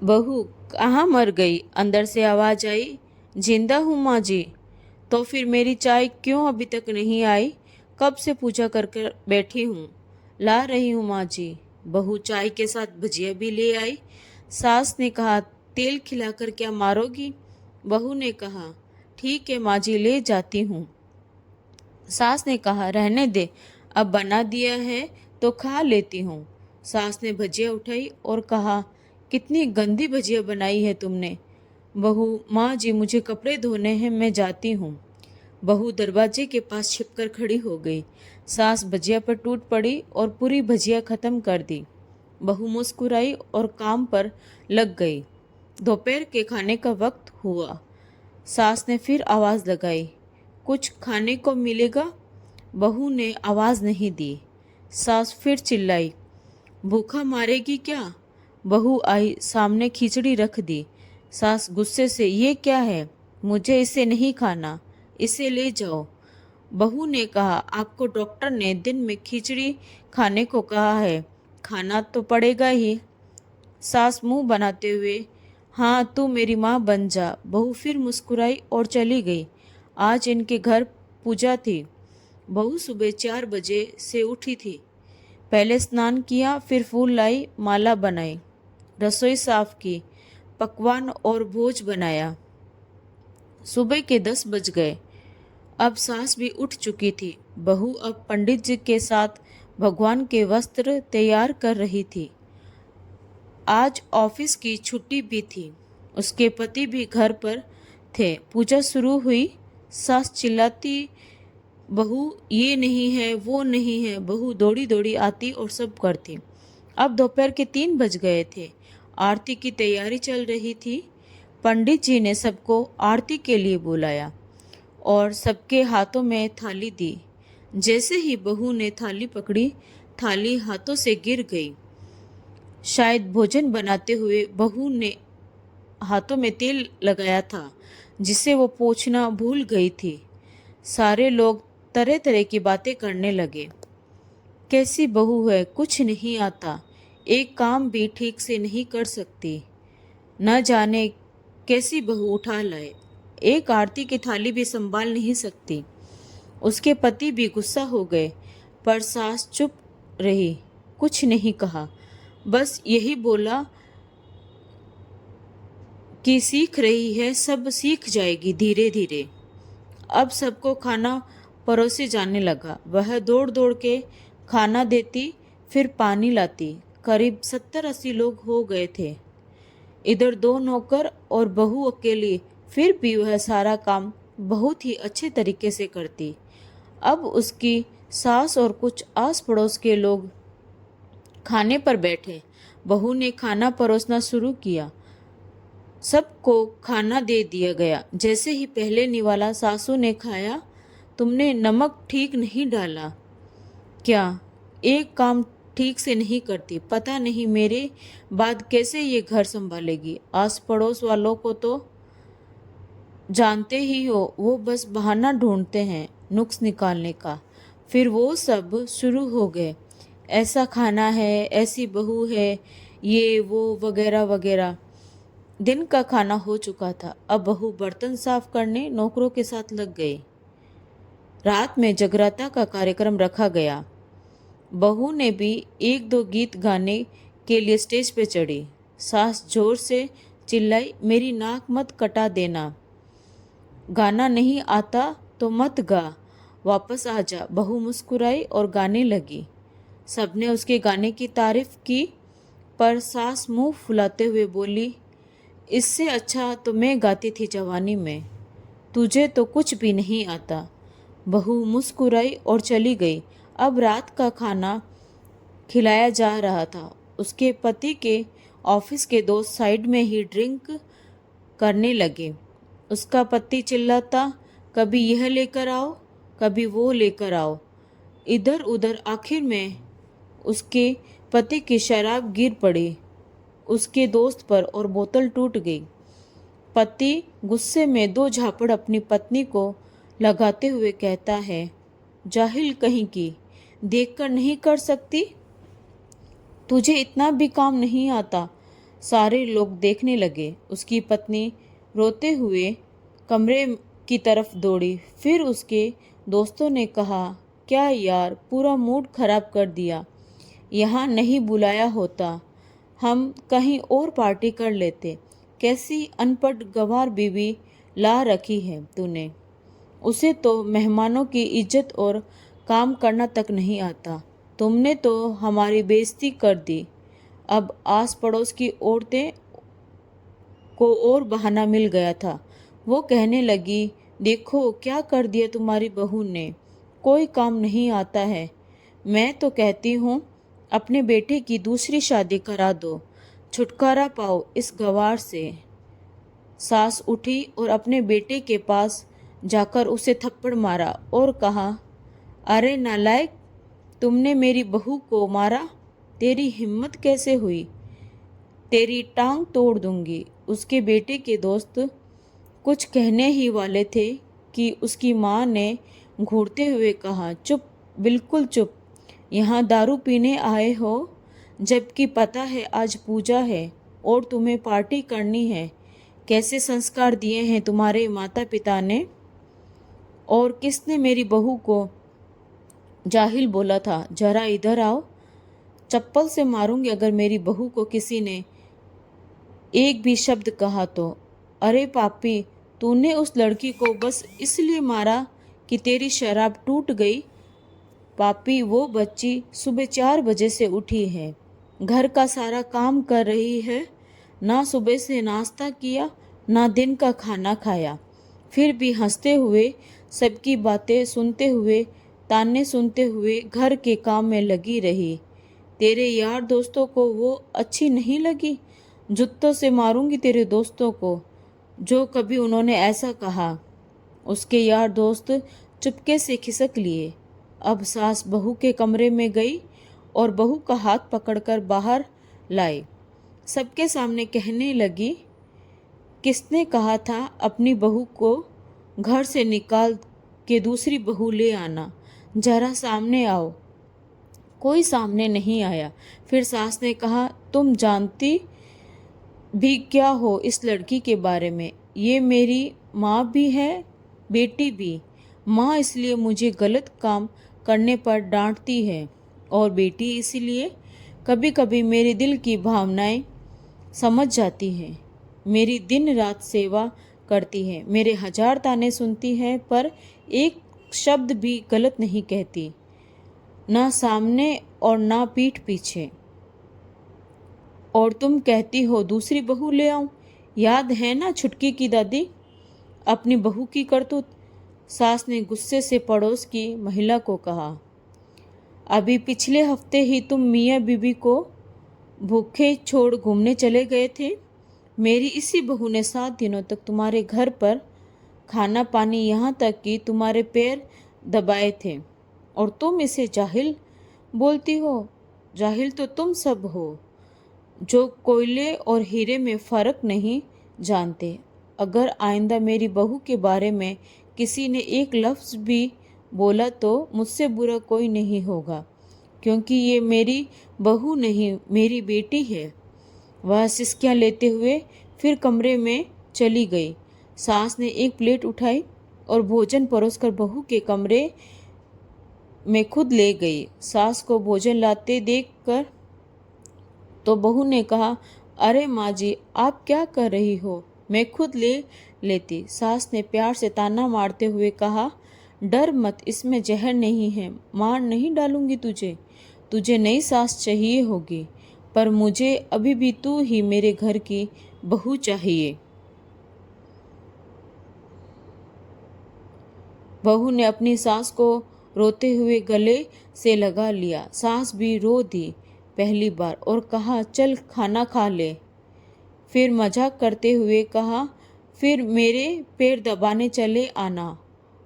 बहू कहाँ मर गई? अंदर से आवाज आई। जिंदा हूँ माँ जी। तो फिर मेरी चाय क्यों अभी तक नहीं आई? कब से पूजा कर कर बैठी हूँ। ला रही हूँ माँ जी। बहू चाय के साथ भजिया भी ले आई। सास ने कहा, तेल खिलाकर क्या मारोगी? बहू ने कहा, ठीक है माँ जी, ले जाती हूँ। सास ने कहा, रहने दे, अब बना दिया है तो खा लेती हूँ। सास ने भजिया उठाई और कहा, कितनी गंदी भजिया बनाई है तुमने। बहू, माँ जी मुझे कपड़े धोने हैं, मैं जाती हूँ। बहू दरवाजे के पास छिपकर खड़ी हो गई। सास भजिया पर टूट पड़ी और पूरी भजिया खत्म कर दी। बहू मुस्कुराई और काम पर लग गई। दोपहर के खाने का वक्त हुआ। सास ने फिर आवाज लगाई, कुछ खाने को मिलेगा? बहू ने आवाज नहीं दी। सास फिर चिल्लाई, भूखा मारेगी क्या? बहू आई, सामने खिचड़ी रख दी। सास गुस्से से, ये क्या है? मुझे इसे नहीं खाना, इसे ले जाओ। बहू ने कहा, आपको डॉक्टर ने दिन में खिचड़ी खाने को कहा है, खाना तो पड़ेगा ही। सास मुंह बनाते हुए, हाँ तू मेरी माँ बन जा। बहू फिर मुस्कुराई और चली गई। आज इनके घर पूजा थी। बहू सुबह 4 बजे से उठी थी। पहले स्नान किया, फिर फूल लाई, माला बनाई, रसोई साफ की, पकवान और भोज बनाया। सुबह के 10 बज गए। अब सास भी उठ चुकी थी। बहू अब पंडित जी के साथ भगवान के वस्त्र तैयार कर रही थी। आज ऑफिस की छुट्टी भी थी। उसके पति भी घर पर थे। पूजा शुरू हुई। सास चिल्लाती, बहू ये नहीं है, वो नहीं है। बहू दौड़ी दौड़ी आती और सब करती। अब दोपहर के 3 बज गए थे। आरती की तैयारी चल रही थी। पंडित जी ने सबको आरती के लिए बुलाया और सबके हाथों में थाली दी। जैसे ही बहू ने थाली पकड़ी, थाली हाथों से गिर गई। शायद भोजन बनाते हुए बहू ने हाथों में तेल लगाया था, जिसे वो पोंछना भूल गई थी। सारे लोग तरह तरह की बातें करने लगे। कैसी बहू है, कुछ नहीं आता, एक काम भी ठीक से नहीं कर सकती, न जाने कैसी बहू उठा लाए, एक आरती की थाली भी संभाल नहीं सकती। उसके पति भी गुस्सा हो गए, पर सास चुप रही, कुछ नहीं कहा। बस यही बोला कि सीख रही है, सब सीख जाएगी धीरे धीरे। अब सबको खाना परोसे जाने लगा। वह दौड़ दौड़ के खाना देती, फिर पानी लाती। करीब 70-80 लोग हो गए थे। इधर 2 नौकर और बहू अकेली, फिर भी वह सारा काम बहुत ही अच्छे तरीके से करती। अब उसकी सास और कुछ आस पड़ोस के लोग खाने पर बैठे। बहू ने खाना परोसना शुरू किया। सबको खाना दे दिया गया। जैसे ही पहले निवाला सासू ने खाया, तुमने नमक ठीक नहीं डाला क्या? एक काम ठीक से नहीं करती, पता नहीं मेरे बाद कैसे ये घर संभालेगी। आस पड़ोस वालों को तो जानते ही हो, वो बस बहाना ढूंढते हैं नुक्स निकालने का। फिर वो सब शुरू हो गए, ऐसा खाना है, ऐसी बहू है, ये वो वगैरह वगैरह। दिन का खाना हो चुका था। अब बहू बर्तन साफ करने नौकरों के साथ लग गई। रात में जगराता का कार्यक्रम रखा गया। बहू ने भी 1-2 गीत गाने के लिए स्टेज पे चढ़ी। सास जोर से चिल्लाई, मेरी नाक मत कटा देना, गाना नहीं आता तो मत गा, वापस आ जा। बहू मुस्कुराई और गाने लगी। सबने उसके गाने की तारीफ की, पर सास मुंह फुलाते हुए बोली, इससे अच्छा तो मैं गाती थी जवानी में, तुझे तो कुछ भी नहीं आता। बहू मुस्कुराई और चली गई। अब रात का खाना खिलाया जा रहा था। उसके पति के ऑफिस के दोस्त साइड में ही ड्रिंक करने लगे। उसका पति चिल्लाता, कभी यह लेकर आओ, कभी वो लेकर आओ। इधर उधर आखिर में उसके पति की शराब गिर पड़ी उसके दोस्त पर और बोतल टूट गई। पति गुस्से में 2 झापड़ अपनी पत्नी को लगाते हुए कहता है, जाहिल कहीं की, देखकर नहीं कर सकती? तुझे इतना भी काम नहीं आता? सारे लोग देखने लगे। उसकी पत्नी रोते हुए कमरे की तरफ दौड़ी। फिर उसके दोस्तों ने कहा, क्या यार, पूरा मूड खराब कर दिया। यहाँ नहीं बुलाया होता, हम कहीं और पार्टी कर लेते। कैसी अनपढ़ गंवार बीवी ला रखी है तूने। उसे तो मेहमानों की इज्जत और काम करना तक नहीं आता। तुमने तो हमारी बेइज्जती कर दी। अब आस पड़ोस की औरतें को और बहाना मिल गया था। वो कहने लगी, देखो क्या कर दिया तुम्हारी बहू ने, कोई काम नहीं आता है। मैं तो कहती हूँ अपने बेटे की दूसरी शादी करा दो, छुटकारा पाओ इस गंवार से। सास उठी और अपने बेटे के पास जाकर उसे थप्पड़ मारा और कहा, अरे नालायक, तुमने मेरी बहू को मारा, तेरी हिम्मत कैसे हुई, तेरी टांग तोड़ दूंगी। उसके बेटे के दोस्त कुछ कहने ही वाले थे कि उसकी माँ ने घूरते हुए कहा, चुप, बिल्कुल चुप। यहाँ दारू पीने आए हो, जबकि पता है आज पूजा है और तुम्हें पार्टी करनी है। कैसे संस्कार दिए हैं तुम्हारे माता पिता ने। और किसने मेरी बहू को जाहिल बोला था। जरा इधर आओ, चप्पल से मारूंगी अगर मेरी बहू को किसी ने एक भी शब्द कहा तो। अरे पापी, तूने उस लड़की को बस इसलिए मारा कि तेरी शराब टूट गई। पापी, वो बच्ची सुबह 4 बजे से उठी है, घर का सारा काम कर रही है, ना सुबह से नाश्ता किया, ना दिन का खाना खाया, फिर भी हंसते हुए, सबकी बातें सुनते हुए, ताने सुनते हुए घर के काम में लगी रही। तेरे यार दोस्तों को वो अच्छी नहीं लगी। जूतों से मारूंगी तेरे दोस्तों को जो कभी उन्होंने ऐसा कहा। उसके यार दोस्त चुपके से खिसक लिए। अब सास बहू के कमरे में गई और बहू का हाथ पकड़कर बाहर लाई। सबके सामने कहने लगी, किसने कहा था अपनी बहू को घर से निकाल के दूसरी बहू ले आना, जरा सामने आओ। कोई सामने नहीं आया। फिर सास ने कहा, तुम जानती भी क्या हो इस लड़की के बारे में। ये मेरी माँ भी है, बेटी भी। माँ इसलिए मुझे गलत काम करने पर डांटती है और बेटी इसलिए कभी कभी मेरे दिल की भावनाएं समझ जाती है। मेरी दिन रात सेवा करती है, मेरे 1000 ताने सुनती है, पर एक शब्द भी गलत नहीं कहती, ना सामने और ना पीठ पीछे। और तुम कहती हो दूसरी बहू ले आऊं। याद है ना छुटकी की दादी, अपनी बहू की करतूत। सास ने गुस्से से पड़ोस की महिला को कहा, अभी पिछले हफ्ते ही तुम मियाँ बीबी को भूखे छोड़ घूमने चले गए थे। मेरी इसी बहू ने 7 दिनों तक तुम्हारे घर पर खाना पानी, यहाँ तक कि तुम्हारे पैर दबाए थे, और तुम इसे जाहिल बोलती हो। जाहिल तो तुम सब हो जो कोयले और हीरे में फ़र्क नहीं जानते। अगर आइंदा मेरी बहू के बारे में किसी ने एक लफ्ज़ भी बोला तो मुझसे बुरा कोई नहीं होगा, क्योंकि ये मेरी बहू नहीं, मेरी बेटी है। वह सिसकियाँ लेते हुए फिर कमरे में चली गई। सास ने एक प्लेट उठाई और भोजन परोसकर बहू के कमरे में खुद ले गई। सास को भोजन लाते देखकर तो बहू ने कहा, अरे माँ जी, आप क्या कर रही हो, मैं खुद ले लेती। सास ने प्यार से ताना मारते हुए कहा, डर मत, इसमें जहर नहीं है, मार नहीं डालूंगी तुझे। तुझे नई सास चाहिए होगी, पर मुझे अभी भी तू ही मेरे घर की बहू चाहिए। बहू ने अपनी सास को रोते हुए गले से लगा लिया। सास भी रो दी पहली बार और कहा, चल खाना खा ले। फिर मजाक करते हुए कहा, फिर मेरे पैर दबाने चले आना,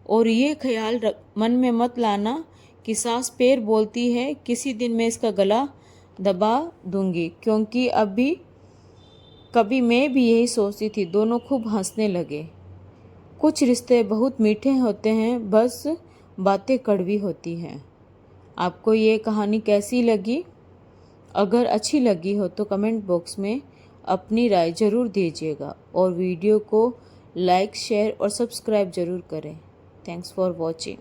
और ये ख्याल मन में मत लाना कि सास पैर बोलती है, किसी दिन मैं इसका गला दबा दूंगी, क्योंकि अभी कभी मैं भी यही सोचती थी। दोनों खूब हंसने लगे। कुछ रिश्ते बहुत मीठे होते हैं, बस बातें कड़वी होती हैं। आपको ये कहानी कैसी लगी? अगर अच्छी लगी हो तो कमेंट बॉक्स में अपनी राय ज़रूर दीजिएगा और वीडियो को लाइक शेयर और सब्सक्राइब ज़रूर करें। Thanks for watching.